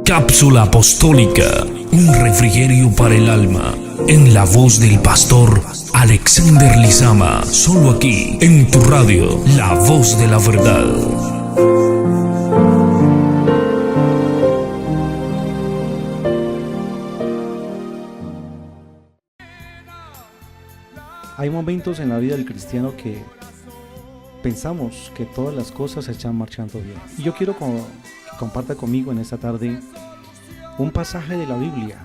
Cápsula apostólica, un refrigerio para el alma, en la voz del pastor Alexander Lizama, solo aquí, en tu radio, La Voz de la Verdad. Hay momentos en la vida del cristiano que pensamos que todas las cosas están marchando bien. Y yo quiero que comparta conmigo en esta tarde un pasaje de la Biblia,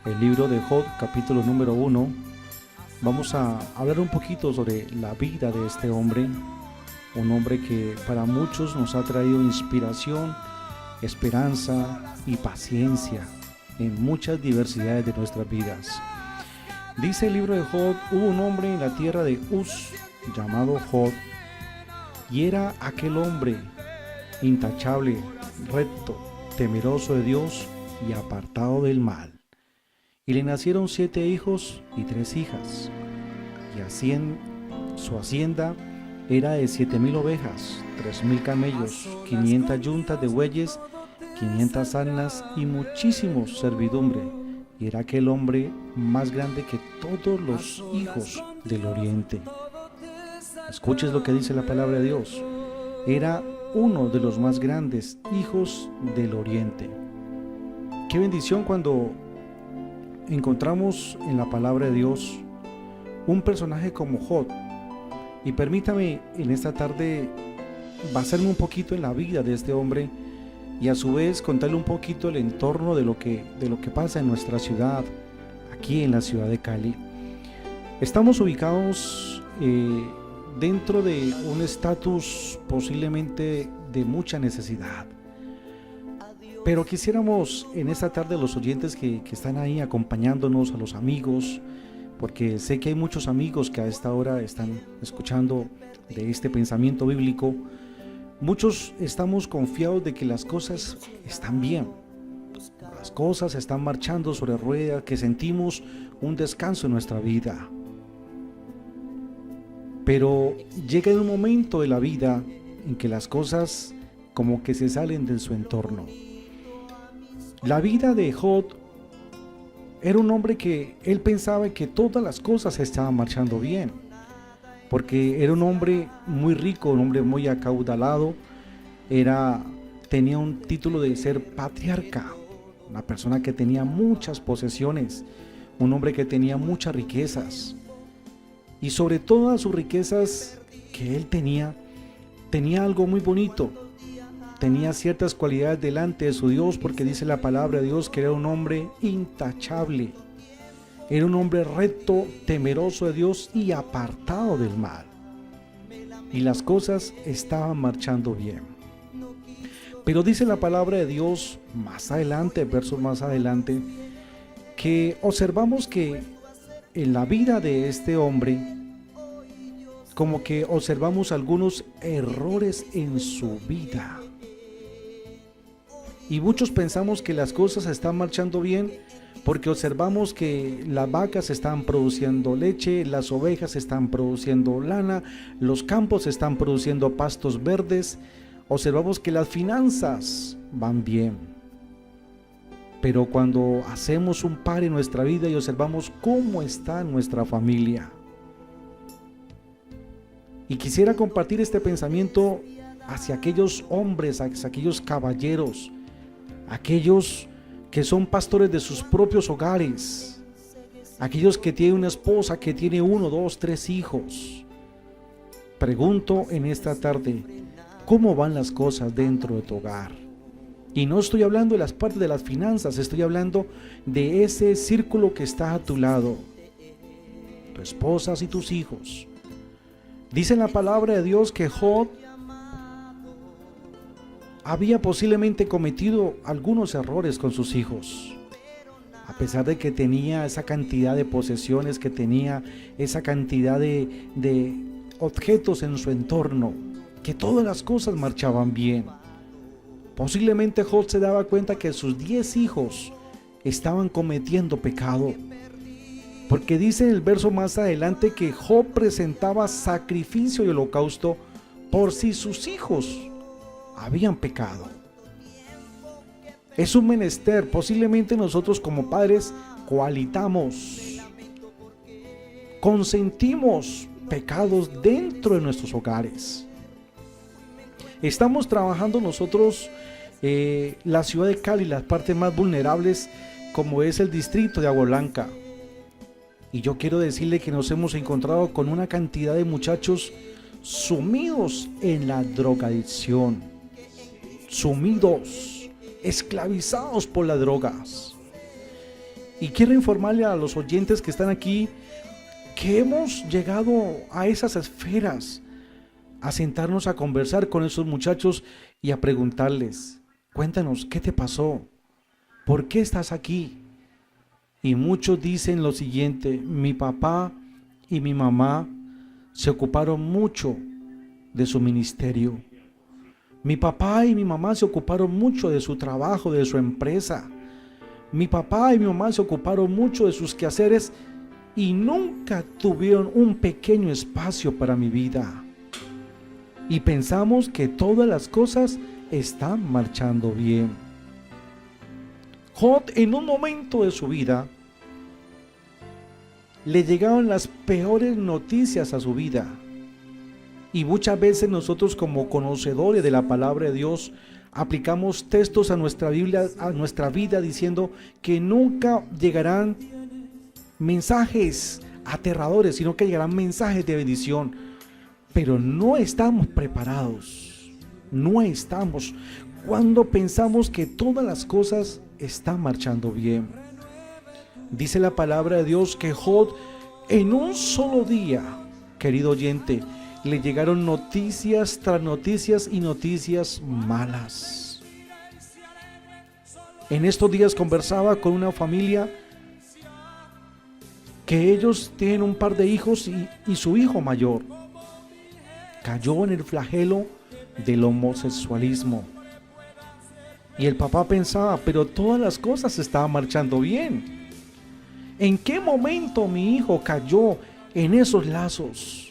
el libro de Job, capítulo número 1. Vamos a hablar un poquito sobre la vida de este hombre, un hombre que para muchos nos ha traído inspiración, esperanza y paciencia en muchas diversidades de nuestras vidas. Dice el libro de Job: hubo un hombre en la tierra de Uz llamado Job, y era aquel hombre intachable, recto, temeroso de Dios y apartado del mal. Y le nacieron 7 hijos y 3 hijas, y su hacienda era de 7,000 ovejas, 3,000 camellos, 500 yuntas de bueyes, 500 asnas y muchísimos servidumbre. Y era aquel hombre más grande que todos los hijos del oriente. Escuches lo que dice la palabra de Dios. Era uno de los más grandes hijos del oriente. Qué bendición cuando encontramos en la palabra de Dios un personaje como Job. Y permítame en esta tarde basarme un poquito en la vida de este hombre y a su vez contarle un poquito el entorno de lo que pasa en nuestra ciudad, aquí en la ciudad de Cali. Estamos ubicados dentro de un estatus posiblemente de mucha necesidad, pero quisiéramos en esta tarde, los oyentes que están ahí acompañándonos, a los amigos, porque sé que hay muchos amigos que a esta hora están escuchando de este pensamiento bíblico. Muchos estamos confiados de que las cosas están bien, las cosas están marchando sobre ruedas, que sentimos un descanso en nuestra vida. Pero llega un momento de la vida en que las cosas como que se salen de su entorno. La vida de Job era un hombre que él pensaba que todas las cosas estaban marchando bien, porque era un hombre muy rico, un hombre muy acaudalado, tenía un título de ser patriarca, una persona que tenía muchas posesiones, un hombre que tenía muchas riquezas, y sobre todas sus riquezas que él tenía algo muy bonito, tenía ciertas cualidades delante de su Dios, porque dice la palabra de Dios que era un hombre intachable. Era un hombre recto, temeroso de Dios y apartado del mal. Y las cosas estaban marchando bien. Pero dice la palabra de Dios más adelante, versos más adelante, que observamos que en la vida de este hombre, como que observamos algunos errores en su vida. Y muchos pensamos que las cosas están marchando bien porque observamos que las vacas están produciendo leche, las ovejas están produciendo lana, los campos están produciendo pastos verdes, observamos que las finanzas van bien. Pero cuando hacemos un par en nuestra vida y observamos cómo está nuestra familia, y quisiera compartir este pensamiento hacia aquellos hombres, hacia aquellos caballeros, aquellos que son pastores de sus propios hogares, aquellos que tienen una esposa que tiene 1, 2, 3 hijos. Pregunto en esta tarde, ¿cómo van las cosas dentro de tu hogar? Y no estoy hablando de las partes de las finanzas, estoy hablando de ese círculo que está a tu lado, tu esposa y tus hijos. Dice la palabra de Dios que Job había posiblemente cometido algunos errores con sus hijos, a pesar de que tenía esa cantidad de posesiones, que tenía esa cantidad de objetos en su entorno, que todas las cosas marchaban bien. Posiblemente Job se daba cuenta que sus 10 hijos estaban cometiendo pecado, porque dice en el verso más adelante que Job presentaba sacrificio y holocausto por si sus hijos habían pecado. Es un menester. Posiblemente nosotros como padres coalitamos, consentimos pecados dentro de nuestros hogares. Estamos trabajando nosotros la ciudad de Cali, las partes más vulnerables, como es el distrito de Agua Blanca. Y yo quiero decirle que nos hemos encontrado con una cantidad de muchachos sumidos en la drogadicción, sumidos, esclavizados por las drogas. Y quiero informarle a los oyentes que están aquí que hemos llegado a esas esferas, a sentarnos a conversar con esos muchachos y a preguntarles: cuéntanos, ¿qué te pasó? ¿Por qué estás aquí? Y muchos dicen lo siguiente: mi papá y mi mamá se ocuparon mucho de su ministerio. Mi papá y mi mamá se ocuparon mucho de su trabajo, de su empresa. Mi papá y mi mamá se ocuparon mucho de sus quehaceres y nunca tuvieron un pequeño espacio para mi vida. Y pensamos que todas las cosas están marchando bien. Job, en un momento de su vida, le llegaron las peores noticias a su vida. Y muchas veces nosotros, como conocedores de la palabra de Dios, aplicamos textos a nuestra Biblia, a nuestra vida, diciendo que nunca llegarán mensajes aterradores, sino que llegarán mensajes de bendición. Pero no estamos preparados, no estamos, cuando pensamos que todas las cosas están marchando bien. Dice la palabra de Dios que Job, en un solo día, querido oyente, le llegaron noticias tras noticias y noticias malas. En estos días conversaba con una familia que ellos tienen un par de hijos y su hijo mayor cayó en el flagelo del homosexualismo. Y el papá pensaba, pero todas las cosas estaban marchando bien. ¿En qué momento mi hijo cayó en esos lazos?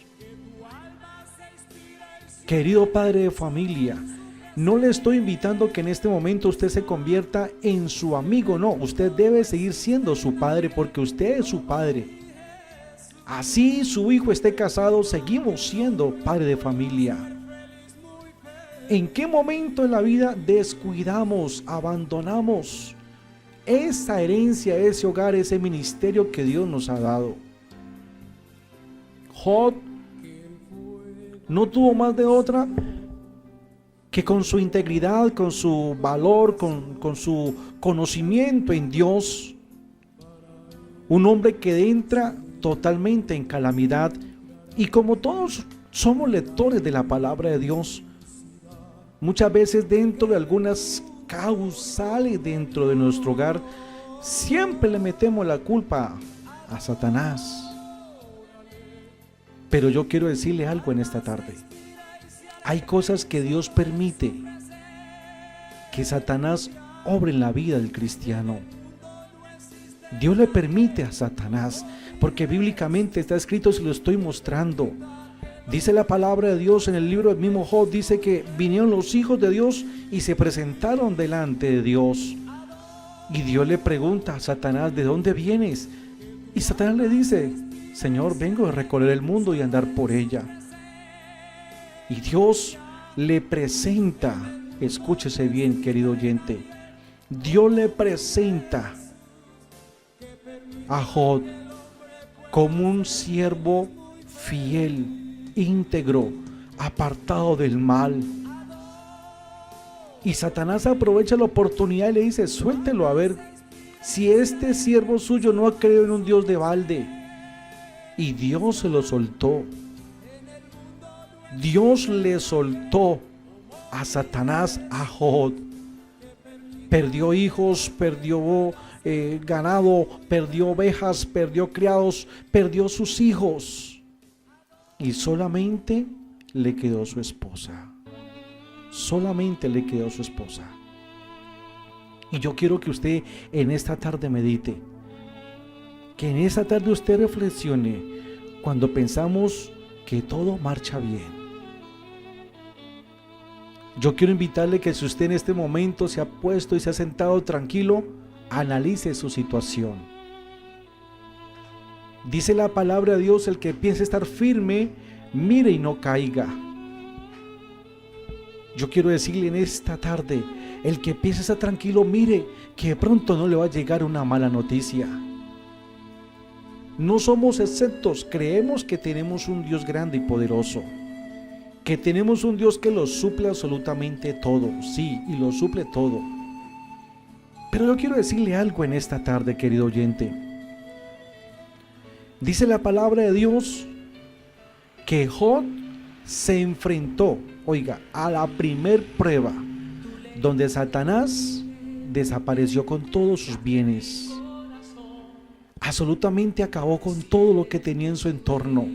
Querido padre de familia, no le estoy invitando que en este momento usted se convierta en su amigo, no, usted debe seguir siendo su padre porque usted es su padre. Así su hijo esté casado, seguimos siendo padre de familia. ¿En qué momento en la vida descuidamos, abandonamos esa herencia, ese hogar, ese ministerio que Dios nos ha dado? Job no tuvo más de otra que con su integridad, con su valor, con su conocimiento en Dios, un hombre que entra totalmente en calamidad. Y como todos somos lectores de la palabra de Dios, muchas veces dentro de algunas causales dentro de nuestro hogar, siempre le metemos la culpa a Satanás. Pero yo quiero decirle algo en esta tarde. Hay cosas que Dios permite que Satanás obre en la vida del cristiano. Dios le permite a Satanás, porque bíblicamente está escrito, se lo estoy mostrando. Dice la palabra de Dios en el libro del mismo Job, dice que vinieron los hijos de Dios y se presentaron delante de Dios. Y Dios le pregunta a Satanás, ¿de dónde vienes? Y Satanás le dice, Señor, vengo de recorrer el mundo y andar por ella. Y Dios le presenta, escúchese bien, querido oyente, Dios le presenta a Job como un siervo fiel, íntegro, apartado del mal. Y Satanás aprovecha la oportunidad y le dice, suéltelo a ver si este siervo suyo no ha creído en un Dios de balde. Y Dios se lo soltó. Dios le soltó a Satanás a Job. Perdió hijos, perdió ganado, perdió ovejas, perdió criados, perdió sus hijos. Y solamente le quedó su esposa. Solamente le quedó su esposa. Y yo quiero que usted en esta tarde medite. Que en esta tarde usted reflexione cuando pensamos que todo marcha bien. Yo quiero invitarle que si usted en este momento se ha puesto y se ha sentado tranquilo, analice su situación. Dice la palabra de Dios, el que piense estar firme, mire y no caiga. Yo quiero decirle en esta tarde, el que piense estar tranquilo, mire que de pronto no le va a llegar una mala noticia. No somos exceptos, creemos que tenemos un Dios grande y poderoso, que tenemos un Dios que lo suple absolutamente todo, sí, y lo suple todo. Pero yo quiero decirle algo en esta tarde, querido oyente. Dice la palabra de Dios que Job se enfrentó, oiga, a la primer prueba, donde Satanás desapareció con todos sus bienes. Absolutamente acabó con todo lo que tenía en su entorno.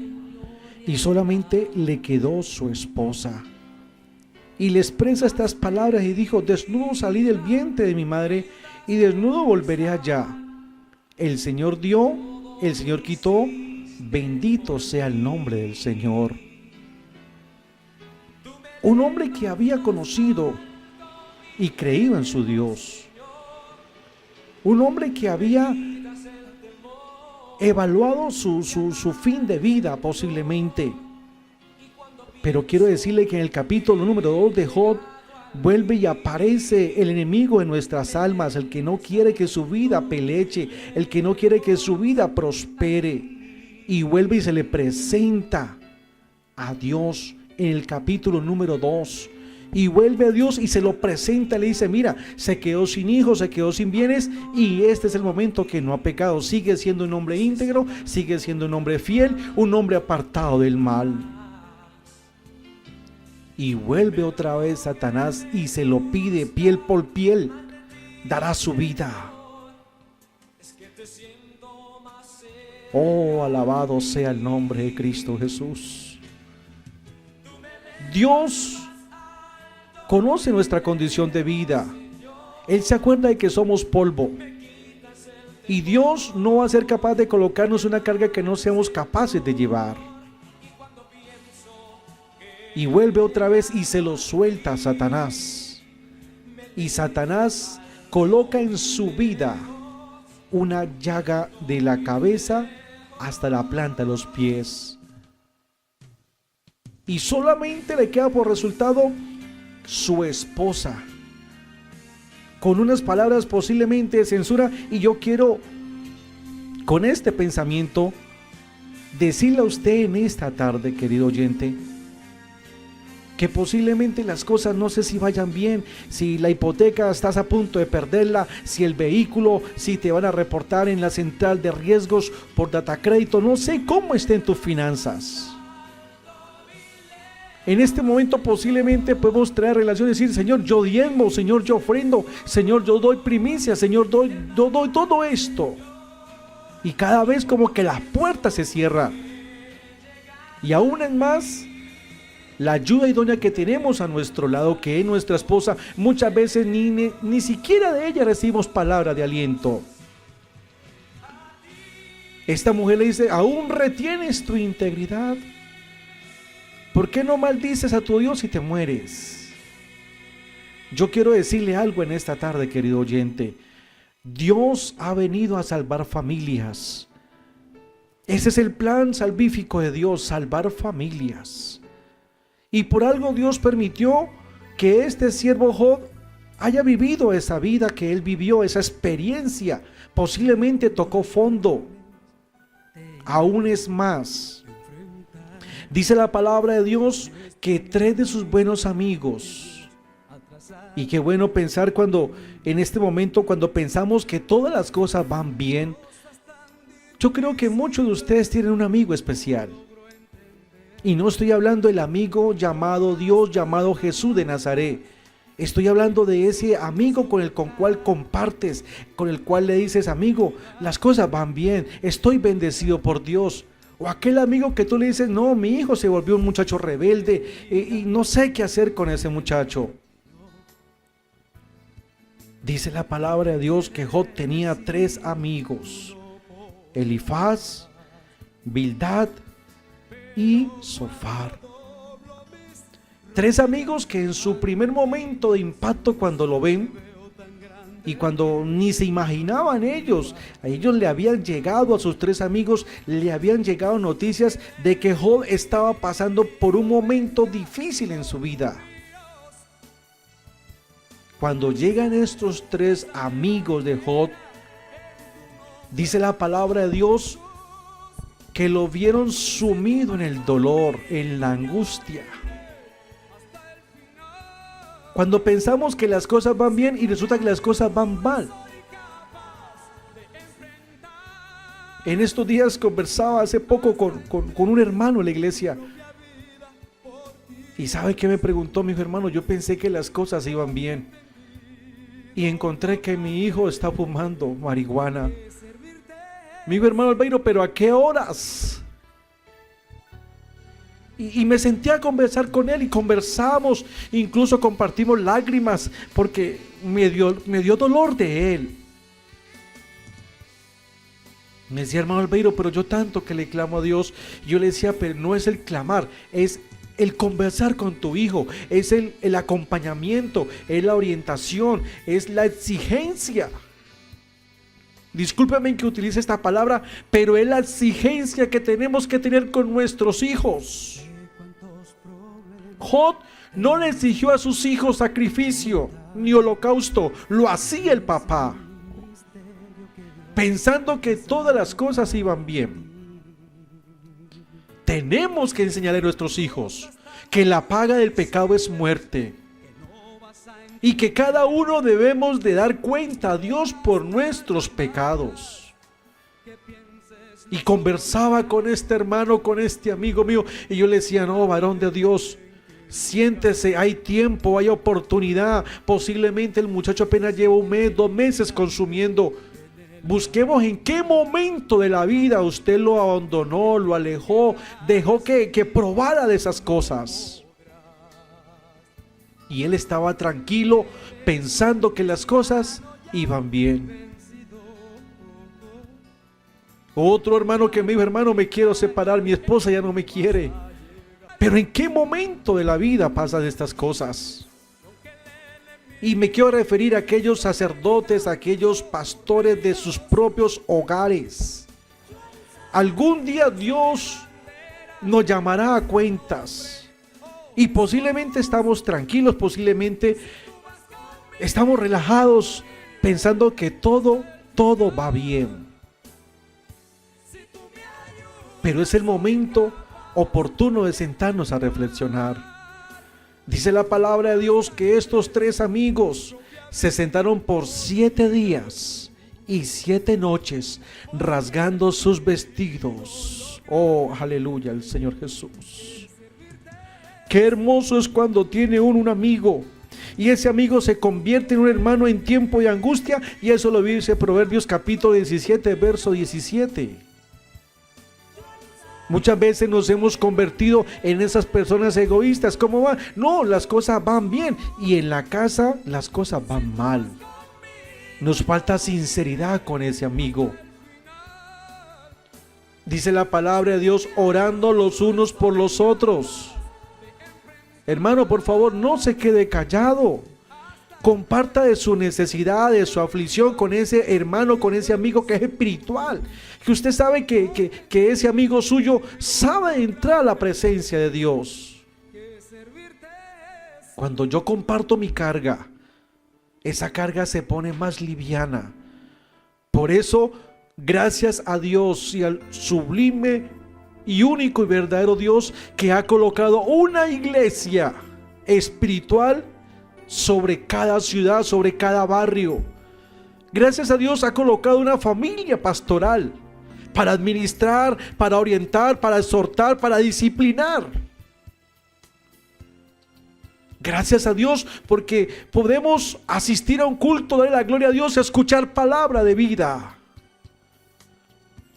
Y solamente le quedó su esposa. Y le expresa estas palabras y dijo: desnudo salí del vientre de mi madre y desnudo volveré allá. El Señor dio, el Señor quitó, bendito sea el nombre del Señor. Un hombre que había conocido y creído en su Dios. Un hombre que había evaluado su fin de vida posiblemente. Pero quiero decirle que en el capítulo número 2 de Job vuelve y aparece el enemigo de nuestras almas, el que no quiere que su vida peleche, el que no quiere que su vida prospere, y vuelve y se le presenta a Dios en el capítulo número 2. Y vuelve a Dios y se lo presenta, le dice: mira, se quedó sin hijos, se quedó sin bienes, y este es el momento que no ha pecado, sigue siendo un hombre íntegro, sigue siendo un hombre fiel, un hombre apartado del mal. Y vuelve otra vez Satanás y se lo pide piel por piel, dará su vida. Oh, alabado sea el nombre de Cristo Jesús. Dios conoce nuestra condición de vida. Él se acuerda de que somos polvo. Y Dios no va a ser capaz de colocarnos una carga que no seamos capaces de llevar. Y vuelve otra vez y se lo suelta a Satanás. Y Satanás coloca en su vida una llaga de la cabeza hasta la planta de los pies. Y solamente le queda por resultado su esposa, con unas palabras posiblemente de censura. Y yo quiero, con este pensamiento, decirle a usted en esta tarde, querido oyente, que posiblemente las cosas no sé si vayan bien, si la hipoteca estás a punto de perderla, si el vehículo, si te van a reportar en la central de riesgos por datacrédito, no sé cómo estén tus finanzas. En este momento posiblemente podemos traer relación y decir: Señor, yo diezmo, Señor, yo ofrendo, Señor, yo doy primicia, Señor, doy todo esto. Y cada vez como que la puerta se cierra. Y aún en más, la ayuda idónea que tenemos a nuestro lado, que es nuestra esposa, muchas veces ni siquiera de ella recibimos palabra de aliento. Esta mujer le dice: ¿aún retienes tu integridad? ¿Por qué no maldices a tu Dios si te mueres? Yo quiero decirle algo en esta tarde, querido oyente. Dios ha venido a salvar familias. Ese es el plan salvífico de Dios, salvar familias. Y por algo Dios permitió que este siervo Job haya vivido esa vida que él vivió, esa experiencia. Posiblemente tocó fondo. Aún es más. Dice la palabra de Dios que 3 de sus buenos amigos, y qué bueno pensar cuando en este momento, cuando pensamos que todas las cosas van bien, yo creo que muchos de ustedes tienen un amigo especial. Y no estoy hablando del amigo llamado Dios, llamado Jesús de Nazaret. Estoy hablando de ese amigo con el cual compartes, con el cual le dices: amigo, las cosas van bien, estoy bendecido por Dios. O aquel amigo que tú le dices: no, mi hijo se volvió un muchacho rebelde y no sé qué hacer con ese muchacho. Dice la palabra de Dios que Job tenía 3 amigos: Elifaz, Bildad y Zofar. Tres amigos que en su primer momento de impacto, cuando lo ven y cuando ni se imaginaban ellos, a ellos le habían llegado, a sus tres amigos le habían llegado noticias de que Job estaba pasando por un momento difícil en su vida. Cuando llegan estos tres amigos de Job, dice la palabra de Dios que lo vieron sumido en el dolor, en la angustia. Cuando pensamos que las cosas van bien y resulta que las cosas van mal. En estos días conversaba hace poco con un hermano en la iglesia. Y ¿sabe qué me preguntó mi hermano? Yo pensé que las cosas iban bien. Y encontré que mi hijo está fumando marihuana. Mi hermano Albeiro, ¿pero a qué horas? Y me senté a conversar con él y conversamos, incluso compartimos lágrimas porque me dio dolor de él. Me decía, hermano Albeiro, pero yo tanto que le clamo a Dios. Yo le decía, pero no es el clamar, es el conversar con tu hijo, es el acompañamiento, es la orientación, es la exigencia. Discúlpeme que utilice esta palabra, pero es la exigencia que tenemos que tener con nuestros hijos. Job no le exigió a sus hijos sacrificio ni holocausto, lo hacía el papá, pensando que todas las cosas iban bien. Tenemos que enseñarle a nuestros hijos que la paga del pecado es muerte y que cada uno debemos de dar cuenta a Dios por nuestros pecados. Y conversaba con este hermano, con este amigo mío, y yo le decía, no, varón de Dios, siéntese, hay tiempo, hay oportunidad. Posiblemente el muchacho apenas lleva 1 mes, 2 meses consumiendo. Busquemos en qué momento de la vida usted lo abandonó, lo alejó, dejó que probara de esas cosas. Y él estaba tranquilo, pensando que las cosas iban bien. Otro hermano que me dijo, hermano, me quiero separar, mi esposa ya no me quiere. Pero ¿en qué momento de la vida pasan estas cosas? Y me quiero referir a aquellos sacerdotes, a aquellos pastores de sus propios hogares. Algún día Dios nos llamará a cuentas. Y posiblemente estamos tranquilos, posiblemente estamos relajados, pensando que todo va bien. Pero es el momento oportuno de sentarnos a reflexionar. Dice la palabra de Dios que estos tres amigos se sentaron por 7 días y 7 noches rasgando sus vestidos. Oh, aleluya, el Señor Jesús. Qué hermoso es cuando tiene uno un amigo y ese amigo se convierte en un hermano en tiempo de angustia, y eso lo dice Proverbios capítulo 17, verso 17. Muchas veces nos hemos convertido en esas personas egoístas. ¿Cómo va? No, las cosas van bien. Y en la casa las cosas van mal. Nos falta sinceridad con ese amigo. Dice la palabra de Dios, orando los unos por los otros. Hermano, por favor, no se quede callado. Comparta de su necesidad, de su aflicción con ese hermano, con ese amigo que es espiritual. Que usted sabe que ese amigo suyo sabe entrar a la presencia de Dios. Cuando yo comparto mi carga, esa carga se pone más liviana. Por eso, gracias a Dios y al sublime y único y verdadero Dios que ha colocado una iglesia espiritual sobre cada ciudad, sobre cada barrio. Gracias a Dios ha colocado una familia pastoral para administrar, para orientar, para exhortar, para disciplinar. Gracias a Dios porque podemos asistir a un culto, darle la gloria a Dios y escuchar palabra de vida.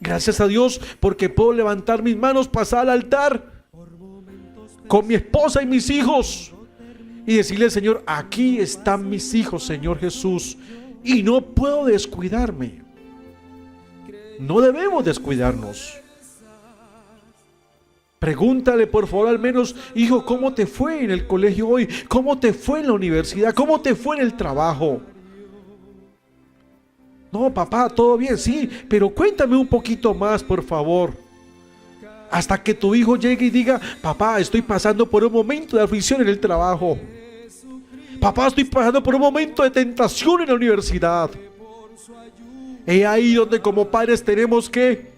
Gracias a Dios porque puedo levantar mis manos, pasar al altar con mi esposa y mis hijos y decirle, Señor, aquí están mis hijos, Señor Jesús, y no puedo descuidarme. No debemos descuidarnos. Pregúntale por favor al menos, hijo, ¿cómo te fue en el colegio hoy? ¿Cómo te fue en la universidad? ¿Cómo te fue en el trabajo? No, papá, todo bien, sí, pero cuéntame un poquito más, por favor. Hasta que tu hijo llegue y diga, papá, estoy pasando por un momento de aflicción en el trabajo. Papá, estoy pasando por un momento de tentación en la universidad. Es ahí donde como padres tenemos que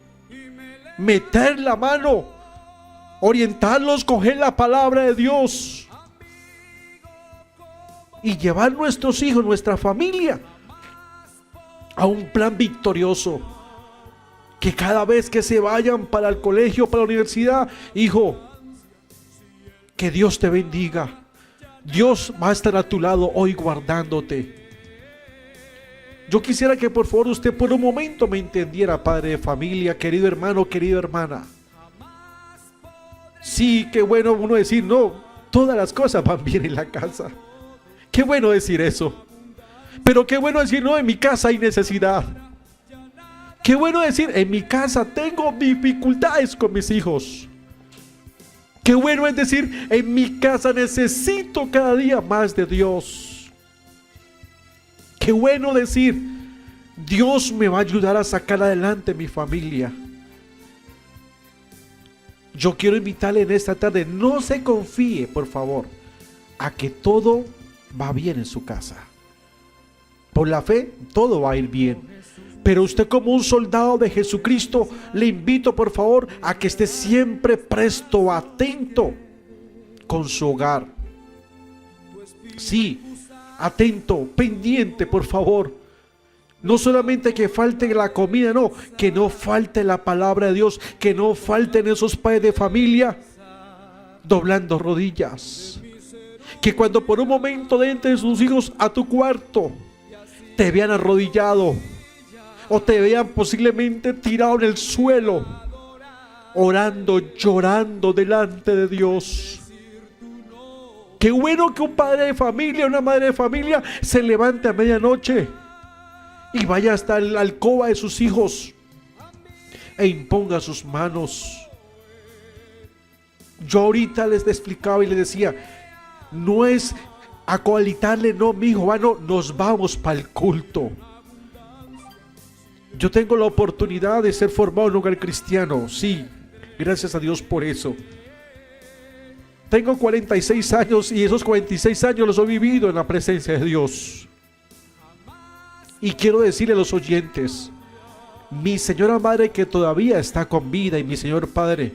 meter la mano, orientarlos, coger la palabra de Dios y llevar nuestros hijos, nuestra familia, a un plan victorioso. Que cada vez que se vayan para el colegio, para la universidad, hijo, que Dios te bendiga. Dios va a estar a tu lado hoy guardándote. Yo quisiera que por favor usted por un momento me entendiera, padre de familia, querido hermano, querida hermana. Sí, qué bueno uno decir, no, todas las cosas van bien en la casa. Qué bueno decir eso. Pero qué bueno decir, no, en mi casa hay necesidad. Qué bueno decir, en mi casa tengo dificultades con mis hijos. Qué bueno es decir, en mi casa necesito cada día más de Dios. Qué bueno decir, Dios me va a ayudar a sacar adelante mi familia. Yo quiero invitarle en esta tarde, no se confíe, por favor, a que todo va bien en su casa. Por la fe, todo va a ir bien. Pero usted como un soldado de Jesucristo, le invito por favor a que esté siempre presto, atento con su hogar. Sí, atento, pendiente por favor. No solamente que falte la comida, no, que no falte la palabra de Dios, que no falten esos padres de familia doblando rodillas. Que cuando por un momento entren sus hijos a tu cuarto, te vean arrodillado. O te vean posiblemente tirado en el suelo, orando, llorando delante de Dios. Qué bueno que un padre de familia, una madre de familia se levante a medianoche y vaya hasta la alcoba de sus hijos e imponga sus manos. Yo ahorita les explicaba y les decía, no es acoalitarle, no, mi hijo, bueno, nos vamos para el culto. Yo tengo la oportunidad de ser formado en un hogar cristiano, sí, gracias a Dios por eso. Tengo 46 años y esos 46 años los he vivido en la presencia de Dios. Y quiero decirle a los oyentes, mi señora madre que todavía está con vida y mi señor padre,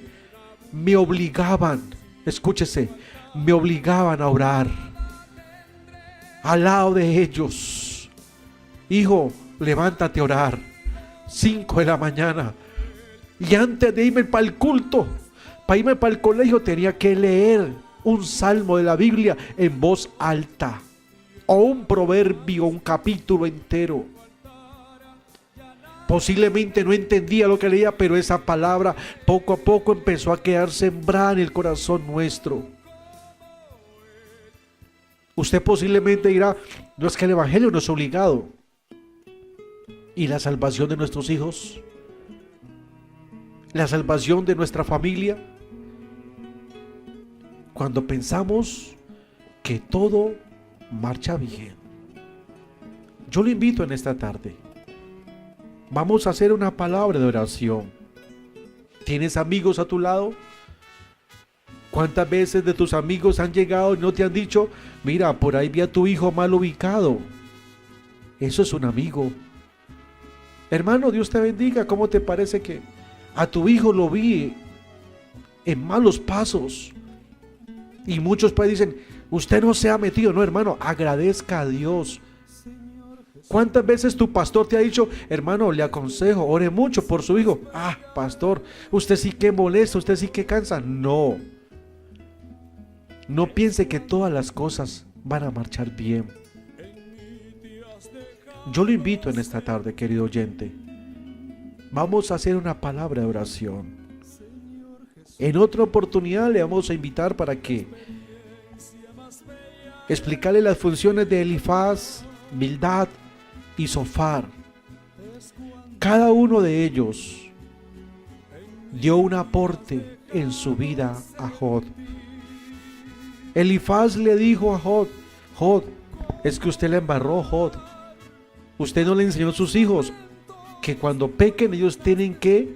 me obligaban, escúchese, me obligaban a orar al lado de ellos. Hijo, levántate a orar. 5 de la mañana. Y antes de irme para el culto, para irme para el colegio, tenía que leer un salmo de la Biblia en voz alta. O un proverbio, un capítulo entero. Posiblemente no entendía lo que leía, pero esa palabra poco a poco empezó a quedar sembrada en el corazón nuestro. Usted posiblemente dirá, no, es que el evangelio no es obligado. ¿Y la salvación de nuestros hijos? ¿La salvación de nuestra familia? Cuando pensamos que todo marcha bien. Yo le invito en esta tarde. Vamos a hacer una palabra de oración. ¿Tienes amigos a tu lado? ¿Cuántas veces de tus amigos han llegado y no te han dicho, mira, por ahí vi a tu hijo mal ubicado? Eso es un amigo. Hermano, Dios te bendiga. ¿Cómo te parece que a tu hijo lo vi en malos pasos? Y muchos padres dicen, usted no se ha metido. No, hermano, agradezca a Dios. ¿Cuántas veces tu pastor te ha dicho, hermano, le aconsejo, ore mucho por su hijo? Ah, pastor, usted sí que molesta, usted sí que cansa. No. No piense que todas las cosas van a marchar bien. Yo lo invito en esta tarde, querido oyente. Vamos a hacer una palabra de oración. En otra oportunidad le vamos a invitar para que explicarle las funciones de Elifaz, Bildad y Zofar. Cada uno de ellos dio un aporte en su vida a Jod. Elifaz le dijo a Jod: Jod, es que usted la embarró, Jod. Usted no le enseñó a sus hijos que cuando pequen ellos tienen que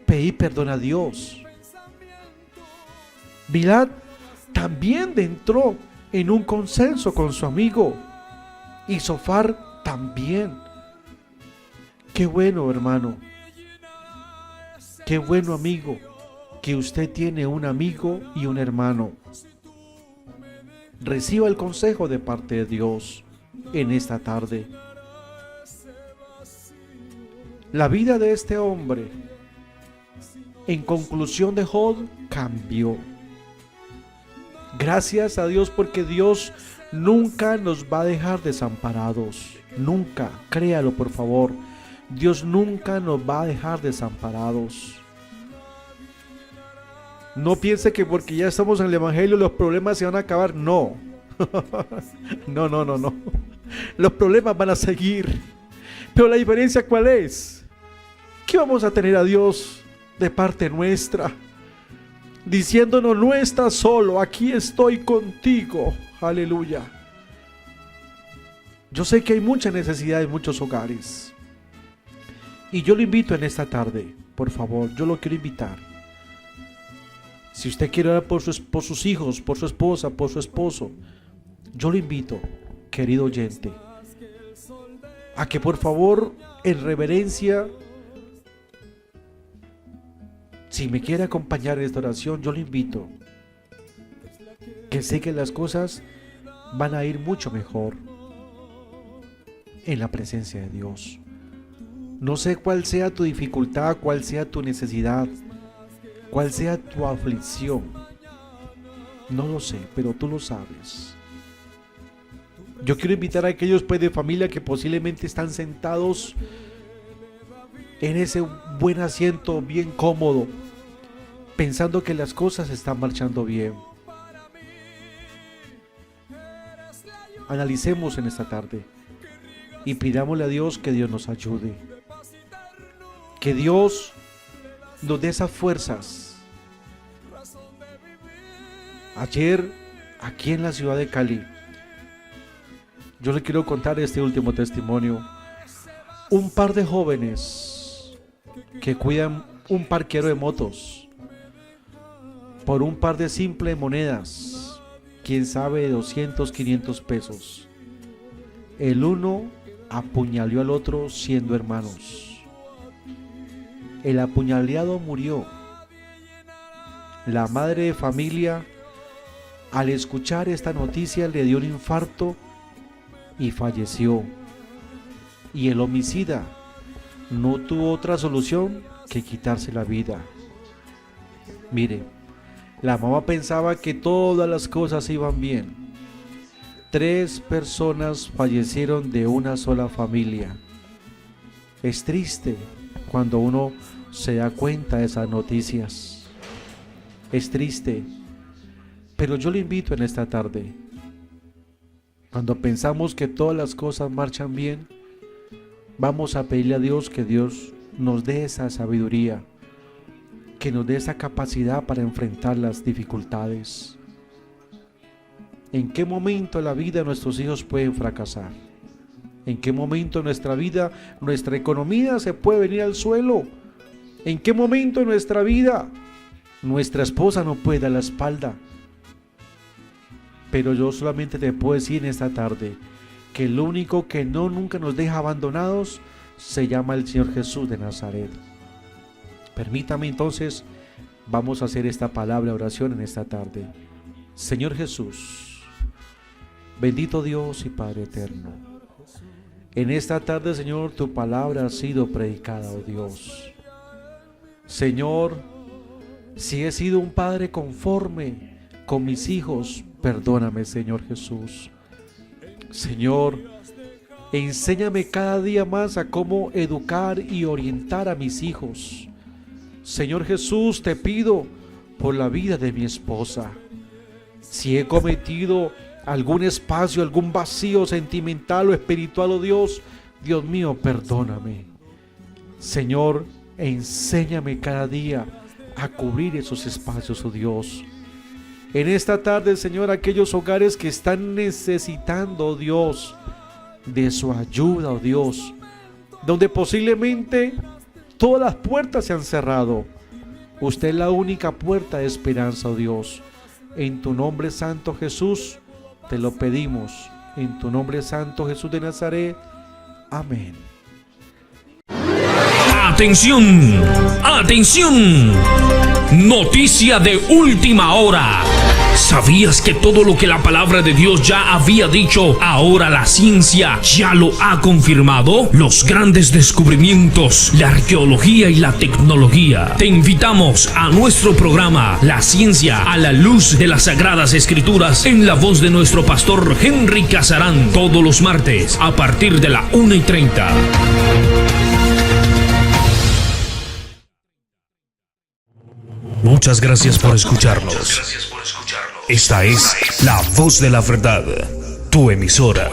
pedir perdón a Dios. Bilad también entró en un consenso con su amigo, y Zofar también. Qué bueno, hermano, qué bueno, amigo, que usted tiene un amigo y un hermano. Reciba el consejo de parte de Dios en esta tarde. La vida de este hombre, en conclusión de Jod, cambió. Gracias a Dios, porque Dios nunca nos va a dejar desamparados. Nunca, créalo por favor. Dios nunca nos va a dejar desamparados. No piense que porque ya estamos en el Evangelio los problemas se van a acabar. No. No. Los problemas van a seguir. Pero la diferencia, ¿cuál es? Que vamos a tener a Dios de parte nuestra, diciéndonos: no estás solo, aquí estoy contigo. Aleluya. Yo sé que hay mucha necesidad en muchos hogares, y yo lo invito en esta tarde, por favor, yo lo quiero invitar. Si usted quiere orar por sus hijos, por su esposa, por su esposo, yo lo invito, querido oyente, a que por favor, en reverencia, si me quiere acompañar en esta oración, yo lo invito, que sé que las cosas van a ir mucho mejor en la presencia de Dios. No sé cuál sea tu dificultad, cuál sea tu necesidad, cuál sea tu aflicción. No lo sé, pero tú lo sabes. Yo quiero invitar a aquellos de familia que posiblemente están sentados en ese buen asiento, bien cómodo, pensando que las cosas están marchando bien. Analicemos en esta tarde y pidámosle a Dios que Dios nos ayude, que Dios nos dé esas fuerzas. Ayer, aquí en la ciudad de Cali, yo le quiero contar este último testimonio. Un par de jóvenes que cuidan un parqueadero de motos, por un par de simples monedas, quién sabe, 200, 500 pesos, el uno apuñaló al otro siendo hermanos. El apuñaleado murió. La madre de familia, al escuchar esta noticia, le dio un infarto y falleció. Y el homicida no tuvo otra solución que quitarse la vida. Mire, la mamá pensaba que todas las cosas iban bien. 3 personas fallecieron de una sola familia. Es triste cuando uno se da cuenta de esas noticias. Es triste, pero yo le invito en esta tarde, cuando pensamos que todas las cosas marchan bien, vamos a pedirle a Dios que Dios nos dé esa sabiduría, que nos dé esa capacidad para enfrentar las dificultades. ¿En qué momento de la vida nuestros hijos pueden fracasar? ¿En qué momento de nuestra vida nuestra economía se puede venir al suelo? ¿En qué momento de nuestra vida nuestra esposa no puede dar la espalda? Pero yo solamente te puedo decir en esta tarde que el único que nunca nos deja abandonados se llama el Señor Jesús de Nazaret. Permítame entonces, vamos a hacer esta palabra de oración en esta tarde. Señor Jesús, bendito Dios y Padre eterno, en esta tarde, Señor, tu palabra ha sido predicada, oh Dios. Señor, si he sido un padre conforme con mis hijos, perdóname, Señor Jesús. Señor, enséñame cada día más a cómo educar y orientar a mis hijos. Señor Jesús, te pido por la vida de mi esposa. Si he cometido algún espacio, algún vacío sentimental o espiritual, oh Dios, Dios mío, perdóname. Señor, enséñame cada día a cubrir esos espacios, oh Dios. En esta tarde, Señor, aquellos hogares que están necesitando, oh Dios, de su ayuda, oh Dios, donde posiblemente todas las puertas se han cerrado. Usted es la única puerta de esperanza, oh Dios. En tu nombre santo, Jesús, te lo pedimos. En tu nombre santo, Jesús de Nazaret. Amén. ¡Atención! ¡Atención! Noticia de última hora. ¿Sabías que todo lo que la palabra de Dios ya había dicho, ahora la ciencia ya lo ha confirmado? Los grandes descubrimientos, la arqueología y la tecnología. Te invitamos a nuestro programa La Ciencia a la Luz de las Sagradas Escrituras, en la voz de nuestro pastor Henry Casarán, todos los martes a partir de la 1:30. Muchas gracias por escucharnos. Esta es La Voz de la Verdad, tu emisora.